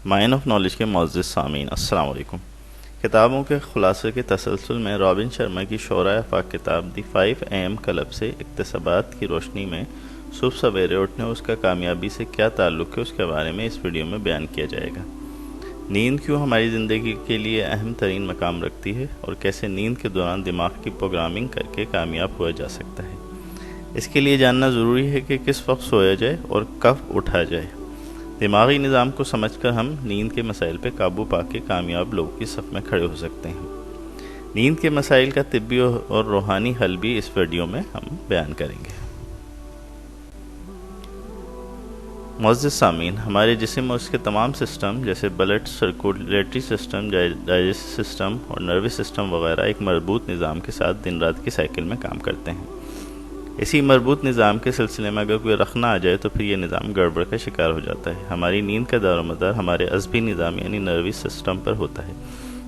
Mine of knowledge کے معزز سامعین، السلام علیکم۔ کتابوں کے خلاصے کے تسلسل میں رابن شرما کی شعراء افاق کتاب دی 5 AM کلب سے اکتسابات کی روشنی میں صبح سویرے اٹھنے اس کا کامیابی سے کیا تعلق ہے، اس کے بارے میں اس ویڈیو میں بیان کیا جائے گا۔ نیند کیوں ہماری زندگی کے لیے اہم ترین مقام رکھتی ہے اور کیسے نیند کے دوران دماغ کی پروگرامنگ کر کے کامیاب ہوا جا سکتا ہے۔ اس کے لیے جاننا ضروری ہے کہ کس وقت سویا جائے اور کب اٹھا جائے۔ دماغی نظام کو سمجھ کر ہم نیند کے مسائل پہ قابو پا کے کامیاب لوگوں کی صف میں کھڑے ہو سکتے ہیں۔ نیند کے مسائل کا طبی اور روحانی حل بھی اس ویڈیو میں ہم بیان کریں گے۔ معزز سامعین، ہمارے جسم اور اس کے تمام سسٹم جیسے blood circulatory system, digestive system اور نروس سسٹم وغیرہ ایک مربوط نظام کے ساتھ دن رات کی سائیکل میں کام کرتے ہیں۔ اسی مربوط نظام کے سلسلے میں اگر کوئی رخنہ آ جائے تو پھر یہ نظام گڑبڑ کا شکار ہو جاتا ہے۔ ہماری نیند کا دار و مدار ہمارے عصبی نظام یعنی نروس سسٹم پر ہوتا ہے۔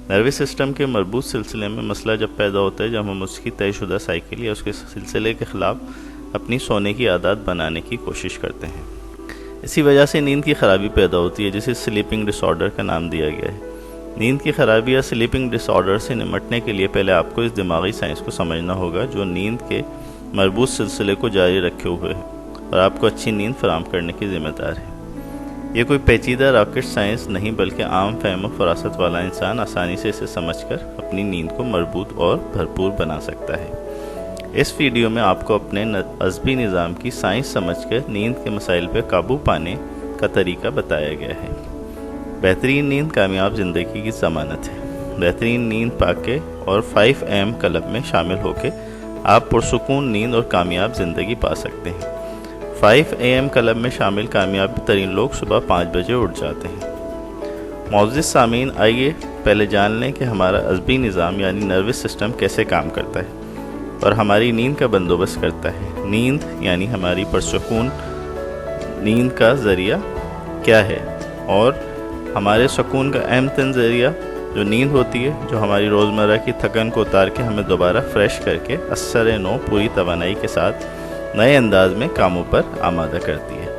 نروس سسٹم کے مربوط سلسلے میں مسئلہ جب پیدا ہوتا ہے جب ہم اس کی طے شدہ سائیکل یا اس کے سلسلے کے خلاف اپنی سونے کی عادات بنانے کی کوشش کرتے ہیں۔ اسی وجہ سے نیند کی خرابی پیدا ہوتی ہے جسے سلیپنگ ڈس آرڈر کا نام دیا گیا ہے۔ نیند کی خرابی یا سلیپنگ ڈس آرڈر سے نمٹنے کے لیے پہلے آپ کو اس دماغی سائنس کو سمجھنا ہوگا جو نیند کے مربوط سلسلے کو جاری رکھے ہوئے ہے اور آپ کو اچھی نیند فراہم کرنے کی ذمہ دار ہے۔ یہ کوئی پیچیدہ راکٹ سائنس نہیں بلکہ عام فہم و فراست والا انسان آسانی سے اسے سمجھ کر اپنی نیند کو مربوط اور بھرپور بنا سکتا ہے۔ اس ویڈیو میں آپ کو اپنے عصبی نظام کی سائنس سمجھ کر نیند کے مسائل پہ قابو پانے کا طریقہ بتایا گیا ہے۔ بہترین نیند کامیاب زندگی کی ضمانت ہے۔ بہترین نیند پا کے اور 5 AM کلب میں شامل ہو کے آپ پرسکون نیند اور کامیاب زندگی پا سکتے ہیں۔ 5 AM کلب میں شامل کامیاب ترین لوگ صبح 5 بجے اٹھ جاتے ہیں۔ معزز سامعین، آئیے پہلے جان لیں کہ ہمارا عصبی نظام یعنی نروس سسٹم کیسے کام کرتا ہے اور ہماری نیند کا بندوبست کرتا ہے۔ نیند یعنی ہماری پرسکون نیند کا ذریعہ کیا ہے اور ہمارے سکون کا اہم ترین ذریعہ جو نیند ہوتی ہے، جو ہماری روزمرہ کی تھکن کو اتار کے ہمیں دوبارہ فریش کر کے اثر نو پوری توانائی کے ساتھ نئے انداز میں کاموں پر آمادہ کرتی ہے۔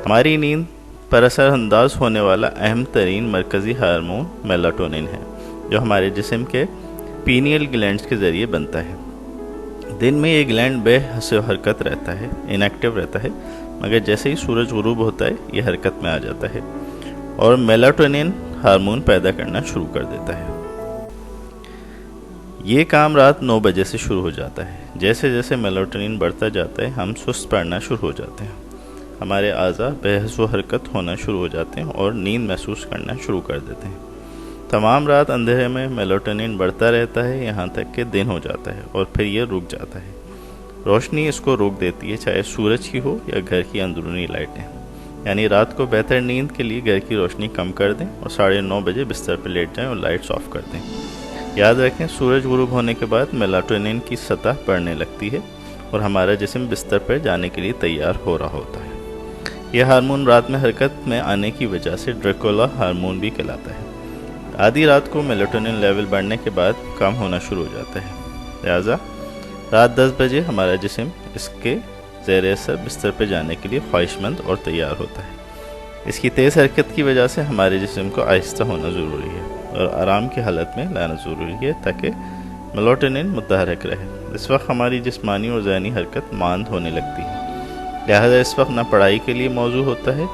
ہماری نیند پر اثر انداز ہونے والا اہم ترین مرکزی ہارمون میلاٹونن ہے جو ہمارے جسم کے پینیل گلینڈز کے ذریعے بنتا ہے۔ دن میں یہ گلینڈ بے حس و حرکت رہتا ہے، انیکٹیو رہتا ہے، مگر جیسے ہی سورج غروب ہوتا ہے یہ حرکت میں آ جاتا ہے اور میلاٹونن ہارمون پیدا کرنا شروع کر دیتا ہے۔ یہ کام رات 9 بجے سے شروع ہو جاتا ہے۔ جیسے جیسے میلاٹونن بڑھتا جاتا ہے ہم سست پڑنا شروع ہو جاتے ہیں، ہمارے اعضاء بے حس و حرکت ہونا شروع ہو جاتے ہیں اور نیند محسوس کرنا شروع کر دیتے ہیں۔ تمام رات اندھیرے میں میلاٹونن بڑھتا رہتا ہے یہاں تک کہ دن ہو جاتا ہے اور پھر یہ رک جاتا ہے۔ روشنی اس کو روک دیتی ہے، چاہے سورج کی ہو یا گھر کی اندرونی لائٹیں۔ یعنی رات کو بہتر نیند کے لیے گھر کی روشنی کم کر دیں اور 9:30 بجے بستر پر لیٹ جائیں اور لائٹس آف کر دیں۔ یاد رکھیں، سورج غروب ہونے کے بعد میلاٹونن کی سطح بڑھنے لگتی ہے اور ہمارا جسم بستر پر جانے کے لیے تیار ہو رہا ہوتا ہے۔ یہ ہارمون رات میں حرکت میں آنے کی وجہ سے ڈریکولا ہارمون بھی کہلاتا ہے۔ آدھی رات کو میلاٹونن لیول بڑھنے کے بعد کم ہونا شروع ہو جاتا ہے، لہذا رات 10 بجے ہمارا جسم اس کے زیر اثر بستر پہ جانے کے لیے خواہش مند اور تیار ہوتا ہے۔ اس کی تیز حرکت کی وجہ سے ہمارے جسم کو آہستہ ہونا ضروری ہے اور آرام کی حالت میں لانا ضروری ہے تاکہ میلاٹونن متحرک رہے۔ اس وقت ہماری جسمانی اور ذہنی حرکت ماند ہونے لگتی ہے، لہذا اس وقت نہ پڑھائی کے لیے موضوع ہوتا ہے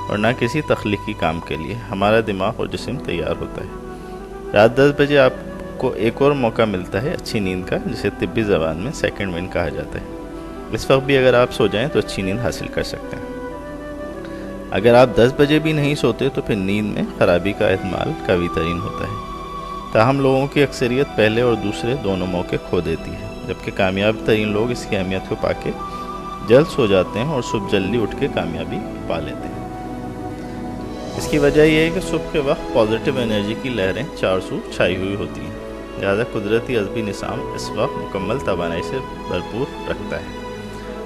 اور نہ کسی تخلیقی کام کے لیے۔ ہمارا دماغ اور جسم تیار ہوتا ہے۔ رات 10 بجے آپ کو ایک اور موقع ملتا ہے اچھی نیند کا، جسے طبی زبان میں سیکنڈ ونڈ کہا جاتا ہے۔ اس وقت بھی اگر آپ سو جائیں تو اچھی نیند حاصل کر سکتے ہیں۔ اگر آپ 10 بجے بھی نہیں سوتے تو پھر نیند میں خرابی کا احتمال قوی ترین ہوتا ہے۔ تاہم لوگوں کی اکثریت پہلے اور دوسرے دونوں موقع کھو دیتی ہے، جبکہ کامیاب ترین لوگ اس کی اہمیت کو پا کے جلد سو جاتے ہیں اور صبح جلدی اٹھ کے کامیابی پا لیتے ہیں۔ اس کی وجہ یہ ہے کہ صبح کے وقت پازیٹیو انرجی کی لہریں چار سو چھائی ہوئی ہوتی ہیں، لہذا قدرتی عصبی نظام اس وقت مکمل توانائی سے بھرپور رکھتا ہے۔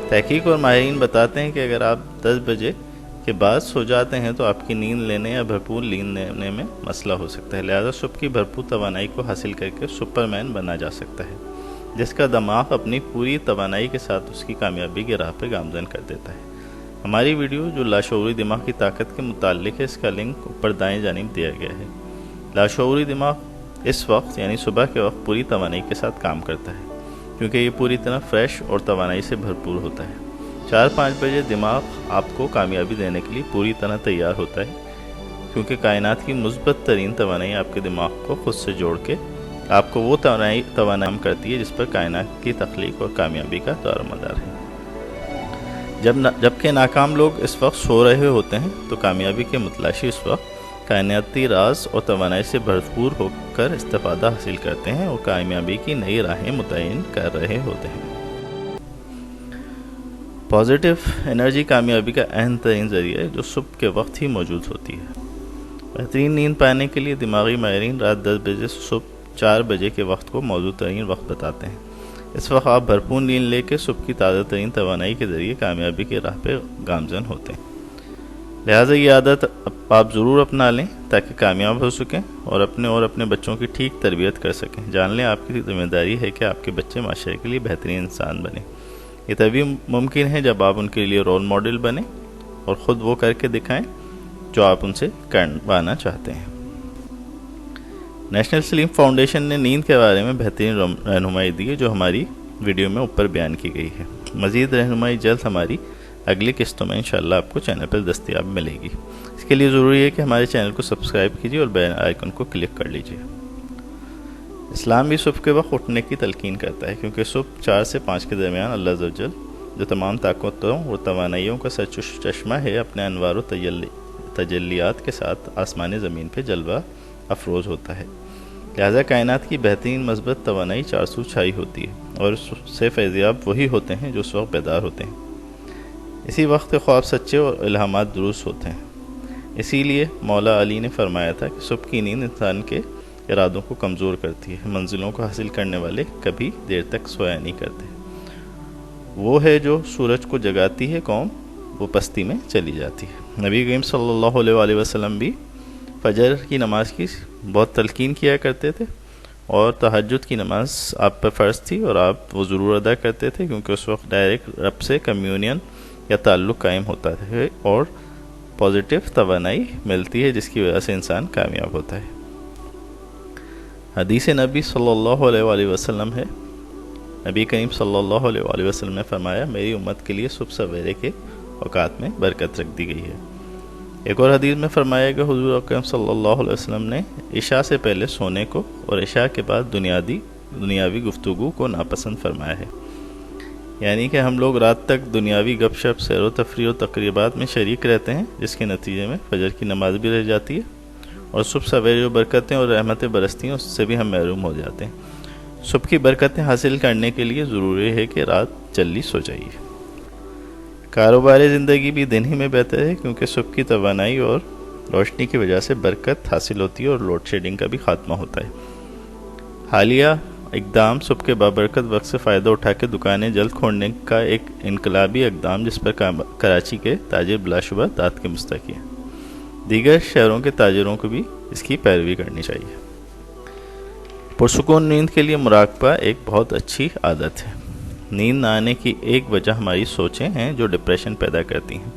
تحقیق اور ماہرین بتاتے ہیں کہ اگر آپ 10 بجے کے بعد سو جاتے ہیں تو آپ کی نیند لینے یا بھرپور نیند لینے میں مسئلہ ہو سکتا ہے، لہذا صبح کی بھرپور توانائی کو حاصل کر کے سپرمین بنا جا سکتا ہے، جس کا دماغ اپنی پوری توانائی کے ساتھ اس کی کامیابی کی راہ پہ گامزن کر دیتا ہے۔ ہماری ویڈیو جو لاشعوری دماغ کی طاقت کے متعلق ہے، اس کا لنک اوپر دائیں جانب دیا گیا ہے۔ لاشعوری دماغ اس وقت یعنی صبح کے وقت پوری توانائی کے ساتھ کام کرتا ہے، کیونکہ یہ پوری طرح فریش اور توانائی سے بھرپور ہوتا ہے۔ 4-5 بجے دماغ آپ کو کامیابی دینے کے لیے پوری طرح تیار ہوتا ہے، کیونکہ کائنات کی مثبت ترین توانائی آپ کے دماغ کو خود سے جوڑ کے آپ کو وہ توانائی کرتی ہے جس پر کائنات کی تخلیق اور کامیابی کا دار و مدار ہے۔ جبکہ ناکام لوگ اس وقت سو رہے ہوتے ہیں تو کامیابی کے متلاشی اس وقت کائناتی راز اور توانائی سے بھرپور ہو کر استفادہ حاصل کرتے ہیں اور کامیابی کی نئی راہیں متعین کر رہے ہوتے ہیں۔ پازیٹیو انرجی کامیابی کا اہم ترین ذریعہ ہے جو صبح کے وقت ہی موجود ہوتی ہے۔ بہترین نیند پانے کے لیے دماغی ماہرین رات 10 بجے سے صبح 4 بجے کے وقت کو موزوں ترین وقت بتاتے ہیں۔ اس وقت آپ بھرپور نیند لے کے صبح کی تازہ ترین توانائی کے ذریعے کامیابی کی راہ پہ گامزن ہوتے ہیں۔ لہٰذا یہ عادت آپ ضرور اپنا لیں تاکہ کامیاب ہو سکیں اور اپنے بچوں کی ٹھیک تربیت کر سکیں۔ جان لیں آپ کی ذمہ داری ہے کہ آپ کے بچے معاشرے کے لیے بہترین انسان بنیں۔ یہ تبھی ممکن ہے جب آپ ان کے لیے رول ماڈل بنیں اور خود وہ کر کے دکھائیں جو آپ ان سے کروانا چاہتے ہیں۔ نیشنل سلیم فاؤنڈیشن نے نیند کے بارے میں بہترین رہنمائی دی ہے جو ہماری ویڈیو میں اوپر بیان کی گئی ہے۔ مزید رہنمائی جلد ہماری اگلی قسطوں میں انشاءاللہ آپ کو چینل پر دستیاب ملے گی۔ اس کے لیے ضروری ہے کہ ہمارے چینل کو سبسکرائب کیجیے اور بیل آئیکن کو کلک کر لیجیے۔ اسلام بھی صبح کے وقت اٹھنے کی تلقین کرتا ہے، کیونکہ صبح 4 سے 5 کے درمیان اللہ عز و جل جو تمام طاقتوں اور توانائیوں کا چشمہ ہے اپنے انوار و تجلیات کے ساتھ آسمان زمین پہ جلوہ افروز ہوتا ہے۔ لہذا کائنات کی بہترین مثبت توانائی 400 چھائی ہوتی ہے اور اس سے فیضیاب وہی ہوتے ہیں جو اس وقت بیدار ہوتے ہیں۔ اسی وقت خواب سچے اور الہامات درست ہوتے ہیں۔ اسی لیے مولا علی نے فرمایا تھا کہ صبح کی نیند انسان کے ارادوں کو کمزور کرتی ہے۔ منزلوں کو حاصل کرنے والے کبھی دیر تک سویا نہیں کرتے۔ وہ ہے جو سورج کو جگاتی ہے قوم، وہ پستی میں چلی جاتی ہے۔ نبی کریم صلی اللہ علیہ وآلہ وسلم بھی فجر کی نماز کی بہت تلقین کیا کرتے تھے اور تہجد کی نماز آپ پر فرض تھی اور آپ وہ ضرور ادا کرتے تھے، کیونکہ اس وقت ڈائریکٹ رب سے کمیونین یا تعلق قائم ہوتا ہے اور پازیٹیو توانائی ملتی ہے جس کی وجہ سے انسان کامیاب ہوتا ہے۔ حدیث نبی صلی اللہ علیہ وآلہ وسلم ہے، نبی کریم صلی اللہ علیہ وآلہ وسلم نے فرمایا میری امت کے لیے صبح سویرے کے اوقات میں برکت رکھ دی گئی ہے۔ ایک اور حدیث میں فرمایا کہ حضور اکرم صلی اللہ علیہ وسلم نے عشاء سے پہلے سونے کو اور عشاء کے بعد دنیاوی گفتگو کو ناپسند فرمایا ہے، یعنی کہ ہم لوگ رات تک دنیاوی گپ شپ، سیر و تفریح و تقریبات میں شریک رہتے ہیں، جس کے نتیجے میں فجر کی نماز بھی رہ جاتی ہے اور صبح سویرے جو برکتیں اور رحمتیں برستی ہیں اس سے بھی ہم محروم ہو جاتے ہیں۔ صبح کی برکتیں حاصل کرنے کے لیے ضروری ہے کہ رات جلدی سو جائیے۔ کاروباری زندگی بھی دن ہی میں بہتر ہے، کیونکہ صبح کی توانائی اور روشنی کی وجہ سے برکت حاصل ہوتی ہے اور لوڈ شیڈنگ کا بھی خاتمہ ہوتا ہے۔ حالیہ اقدام صبح کے بابرکت وقت سے فائدہ اٹھا کے دکانیں جلد کھولنے کا ایک انقلابی اقدام جس پر کراچی کے تاجر بلا شبہ داد کے مستحق ہیں۔ دیگر شہروں کے تاجروں کو بھی اس کی پیروی کرنی چاہیے۔ پرسکون نیند کے لیے مراقبہ ایک بہت اچھی عادت ہے۔ نیند نہ آنے کی ایک وجہ ہماری سوچیں ہیں جو ڈپریشن پیدا کرتی ہیں۔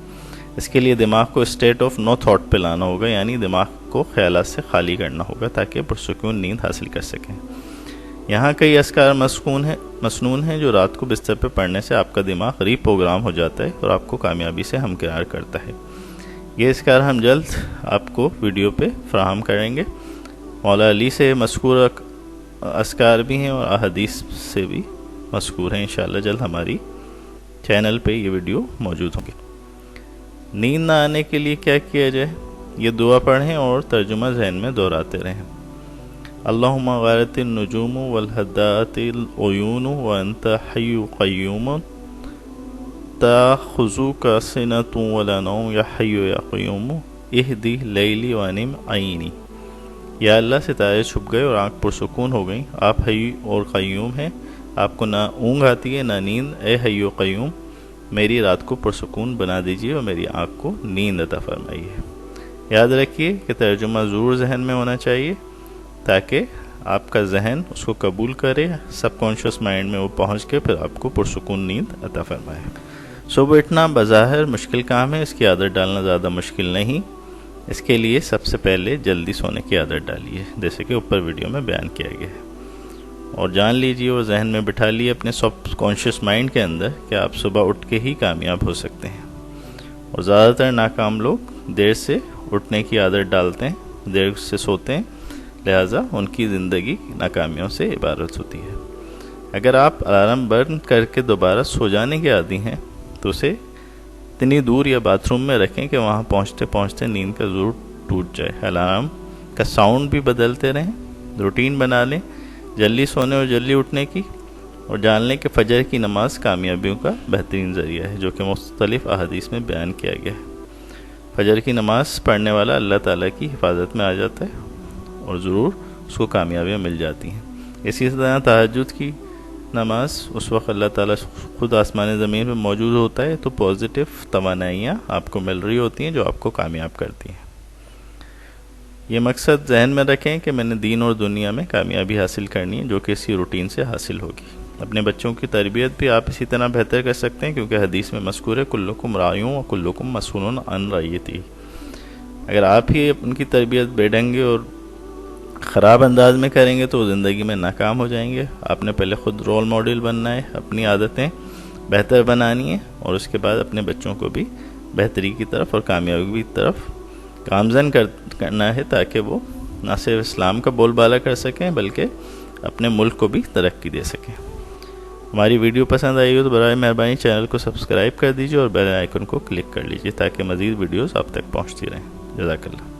اس کے لیے دماغ کو اسٹیٹ آف نو تھاٹ پہ لانا ہوگا، یعنی دماغ کو خیالات سے خالی کرنا ہوگا تاکہ پرسکون نیند حاصل کر سکیں۔ یہاں کئی اذکار مسنون ہیں جو رات کو بستر پہ پڑھنے سے آپ کا دماغ ری پروگرام ہو جاتا ہے اور آپ کو کامیابی سے ہمکنار کرتا ہے۔ یہ اذکار ہم جلد آپ کو ویڈیو پہ فراہم کریں گے۔ مولا علی سے مذکور اذکار بھی ہیں اور احادیث سے بھی مذکور ہیں۔ انشاءاللہ جلد ہماری چینل پہ یہ ویڈیو موجود ہوں گی۔ نیند نہ آنے کے لیے کیا کیا جائے؟ یہ دعا پڑھیں اور ترجمہ ذہن میں دہراتے رہیں۔ اللہم غارت النجوم والہدات العیون وانت حی قیوم تاخذوک سنۃ ولا نوم یا حی یا قیوم اہدی لیلی وانم عینی۔ یا اللہ ستارے چھپ گئے اور آنکھ پرسکون ہو گئیں، آپ حی اور قیوم ہیں، آپ کو نہ اونگ آتی ہے نہ نیند، اے حی و قیوم میری رات کو پرسکون بنا دیجیے اور میری آنکھ کو نیند عطا فرمائیے۔ یاد رکھیے کہ ترجمہ ضرور ذہن میں ہونا چاہیے تاکہ آپ کا ذہن اس کو قبول کرے، سب کانشیس مائنڈ میں وہ پہنچ کے پھر آپ کو پرسکون نیند عطا فرمائے۔ صبح اٹھنا بظاہر مشکل کام ہے، اس کی عادت ڈالنا زیادہ مشکل نہیں۔ اس کے لیے سب سے پہلے جلدی سونے کی عادت ڈالیے، جیسے کہ اوپر ویڈیو میں بیان کیا گیا ہے، اور جان لیجیے اور ذہن میں بٹھا لیے اپنے سب کانشیس مائنڈ کے اندر کہ آپ صبح اٹھ کے ہی کامیاب ہو سکتے ہیں۔ اور زیادہ تر ناکام لوگ دیر سے اٹھنے کی عادت ڈالتے ہیں، دیر سے سوتے ہیں، لہٰذا ان کی زندگی ناکامیوں سے عبارت ہوتی ہے۔ اگر آپ الارم بند کر کے دوبارہ سو جانے کے عادی ہیں تو اسے اتنی دور یا باتھ روم میں رکھیں کہ وہاں پہنچتے پہنچتے نیند کا ضرور ٹوٹ جائے۔ الارم کا ساؤنڈ بھی بدلتے رہیں، روٹین بنا لیں جلدی سونے اور جلدی اٹھنے کی، اور جان لیں کہ فجر کی نماز کامیابیوں کا بہترین ذریعہ ہے، جو کہ مختلف احادیث میں بیان کیا گیا ہے۔ فجر کی نماز پڑھنے والا اللہ تعالیٰ کی حفاظت میں آ جاتا ہے اور ضرور اس کو کامیابیاں مل جاتی ہیں۔ اسی طرح تہجد کی نماز، اس وقت اللہ تعالیٰ خود آسمان زمین میں موجود ہوتا ہے، تو پازیٹیو توانائیاں آپ کو مل رہی ہوتی ہیں جو آپ کو کامیاب کرتی ہیں۔ یہ مقصد ذہن میں رکھیں کہ میں نے دین اور دنیا میں کامیابی حاصل کرنی ہے، جو کہ اسی روٹین سے حاصل ہوگی۔ اپنے بچوں کی تربیت بھی آپ اسی طرح بہتر کر سکتے ہیں، کیونکہ حدیث میں مذکور ہے کلکم راعٍ و کلکم مسئول عن رعیتہ۔ اگر آپ ہی ان کی تربیت بے ڈھنگے اور خراب انداز میں کریں گے تو زندگی میں ناکام ہو جائیں گے۔ آپ نے پہلے خود رول ماڈل بننا ہے، اپنی عادتیں بہتر بنانی ہیں، اور اس کے بعد اپنے بچوں کو بھی بہتری کی طرف اور کامیابی کی طرف گامزن کرنا ہے، تاکہ وہ نہ صرف اسلام کا بول بالا کر سکیں بلکہ اپنے ملک کو بھی ترقی دے سکیں۔ ہماری ویڈیو پسند آئی ہو تو برائے مہربانی چینل کو سبسکرائب کر دیجیے اور بیل آئیکن کو کلک کر لیجیے تاکہ مزید ویڈیوز آپ تک پہنچتی رہیں۔ جزاک اللہ۔